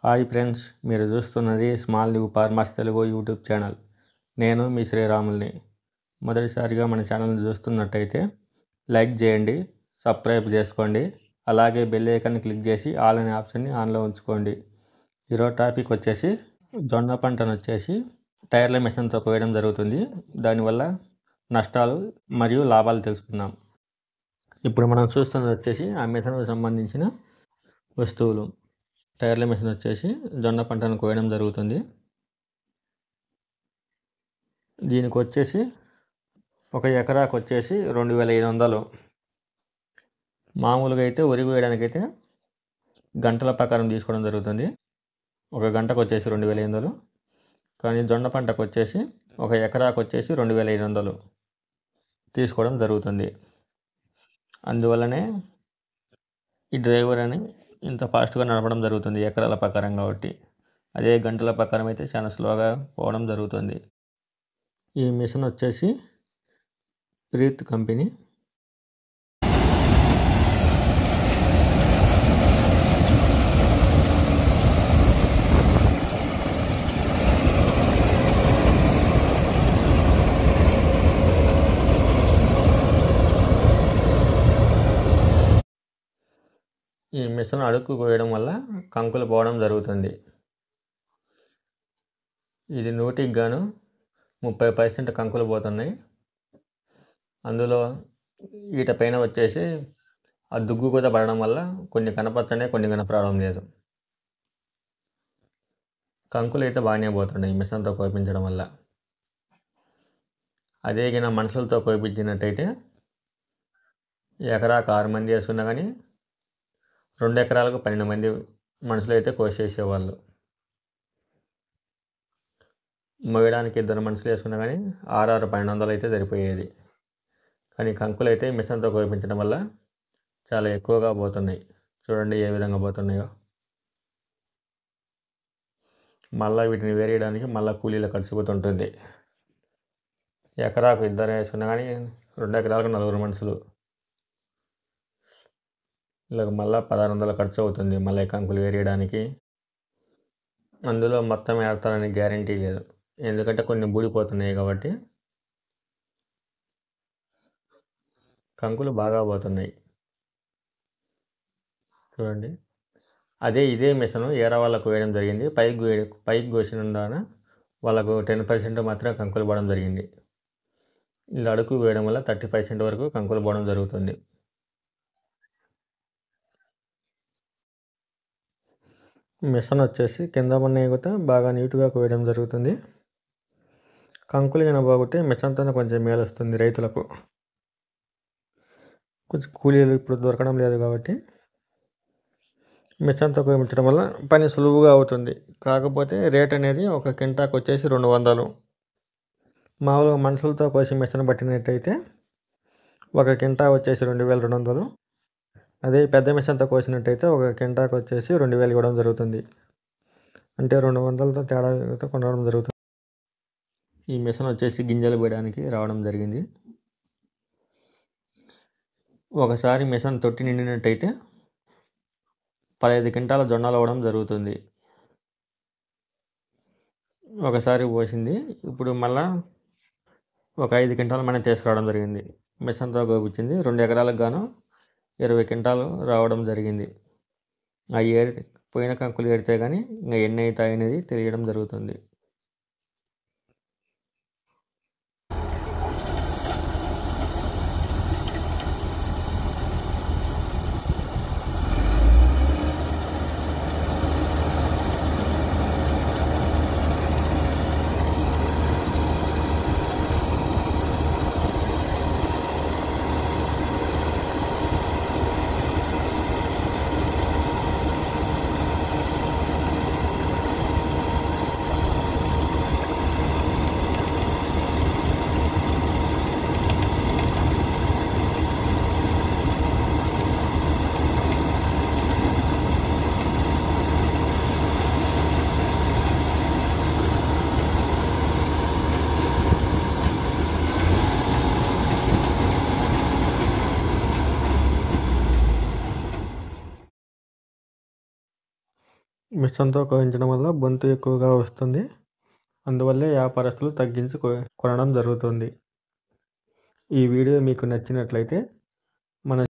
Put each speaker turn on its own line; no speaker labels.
Hi friends, మీరు చూస్తున్నది small new farmers Telugu YouTube channel. నేను మీ శ్రీరాముల్ని. మొదటిసారిగా మన ఛానల్ని చూస్తున్నట్టయితే లైక్ చేయండి, సబ్స్క్రైబ్ చేసుకోండి, అలాగే బెల్ ఐకాన్ని క్లిక్ చేసి ఆల్ అనే ఆప్షన్ని ఆన్లో ఉంచుకోండి. ఈరోజు టాపిక్ వచ్చేసి జొన్న పంటను వచ్చేసి టైర్ల మిషన్తో కోయడం జరుగుతుంది. దానివల్ల నష్టాలు మరియు లాభాలు తెలుసుకుందాం. ఇప్పుడు మనం చూస్తున్నది వచ్చేసి ఆ మిషన్కు సంబంధించిన వస్తువులు. టైర్ల మిషన్ వచ్చేసి జొన్న పంటను కోయడం జరుగుతుంది. దీనికి వచ్చేసి ఒక ఎకరాకు వచ్చేసి 2500. మామూలుగా అయితే వరి కోయడానికి అయితే గంటల ప్రకారం తీసుకోవడం జరుగుతుంది. ఒక గంటకు వచ్చేసి 2500, కానీ జొన్న పంటకు వచ్చేసి ఒక ఎకరాకు వచ్చేసి 2500 తీసుకోవడం జరుగుతుంది. అందువల్లనే ఈ డ్రైవర్ అని ఇంత ఫాస్ట్గా నడపడం జరుగుతుంది ఎకరాల ప్రకారం కాబట్టి. అదే గంటల ప్రకారం అయితే చాలా స్లోగా పోవడం జరుగుతుంది. ఈ మిషన్ వచ్చేసి ప్రీత్ కంపెనీ. ఈ మిషన్ అడుక్కు కోయడం వల్ల కంకులు పోవడం జరుగుతుంది. ఇది 100కి గాను 30% కంకులు పోతున్నాయి. అందులో వీట పైన వచ్చేసి ఆ దుగ్గు కూడా పడడం వల్ల కొన్ని కనపడుతున్నాయి, కొన్ని కనపడడం లేదు. కంకులు అయితే బాగానే పోతున్నాయి మిషన్తో కోపించడం వల్ల. అదే గిన మనుషులతో కోపించినట్టయితే ఎకరాకు 6 మంది వేసుకున్నా కానీ 2 ఎకరాలకు 12 మంది మనుషులు అయితే కోసేసేవాళ్ళు. మోయడానికి 2 మనుషులు వేసుకున్నా కానీ 1200 అయితే సరిపోయేది. కానీ కంకులు అయితే మిషన్తో కోపించడం వల్ల చాలా ఎక్కువగా పోతున్నాయి. చూడండి ఏ విధంగా పోతున్నాయో. మళ్ళీ వీటిని వేరేయడానికి మళ్ళీ కూలీల ఖర్చు కూడా ఉంటుంది. ఎకరాకు 2 వేసుకున్నా కానీ 2 ఎకరాలకు 4 మనుషులు, ఇలా మళ్ళీ 1600 ఖర్చు అవుతుంది మళ్ళీ కంకులు వేరేయడానికి. అందులో మొత్తం వేస్తారని గ్యారంటీ లేదు, ఎందుకంటే కొన్ని బూడిపోతున్నాయి కాబట్టి. కంకులు బాగా పోతున్నాయి చూడండి. ఇదే మిషన్ ఏరా వాళ్ళకు వేయడం జరిగింది. పైకి కోసిన దాన వాళ్ళకు 10% మాత్రమే కంకులు పోవడం జరిగింది. ఇలా అడుగు వేయడం వల్ల 30% వరకు కంకులు పోవడం జరుగుతుంది. మిషన్ వచ్చేసి కింద ఉన్న కూడా బాగా నీట్గా కోయడం జరుగుతుంది. కంకులు కింద బాగుంటే మిషన్తోనే కొంచెం మేలు వస్తుంది రైతులకు. కొంచెం కూలీలు ఇప్పుడు దొరకడం లేదు కాబట్టి మిషన్తో కోయించడం వల్ల పని సులువుగా అవుతుంది. కాకపోతే రేట్ అనేది ఒక కింటాకు వచ్చేసి 200. మామూలుగా మనుషులతో కోసి మిషన్ పట్టినట్టయితే ఒక కింటా వచ్చేసి 2200. అదే పెద్ద మిషన్తో కోసినట్టయితే ఒక కింటాకు వచ్చేసి 2000 ఇవ్వడం జరుగుతుంది. అంటే 200తో తేడా కొనడం జరుగుతుంది. ఈ మిషన్ వచ్చేసి గింజలు పోయడానికి రావడం జరిగింది. ఒకసారి మిషన్ తొట్టి నిండినట్టయితే 15 క్వింటాల జొన్నలు అవ్వడం జరుగుతుంది. ఒకసారి పోసింది. ఇప్పుడు మళ్ళా ఒక 5 క్వింటాలు మనం తీసుకురావడం జరిగింది. మిషన్తో కోపించింది 2 ఎకరాలకు గాను 20 క్వింటాలు రావడం జరిగింది. ఆ పోయిన కంకులు ఏరితే కానీ ఇంకా ఎన్ని అవుతాయి అనేది తెలియడం జరుగుతుంది. మిషన్తో కోయించడం వల్ల బొంతు ఎక్కువగా వస్తుంది. అందువల్లే వ్యాపారస్తులు తగ్గించి కొనడం జరుగుతుంది. ఈ వీడియో మీకు నచ్చినట్లయితే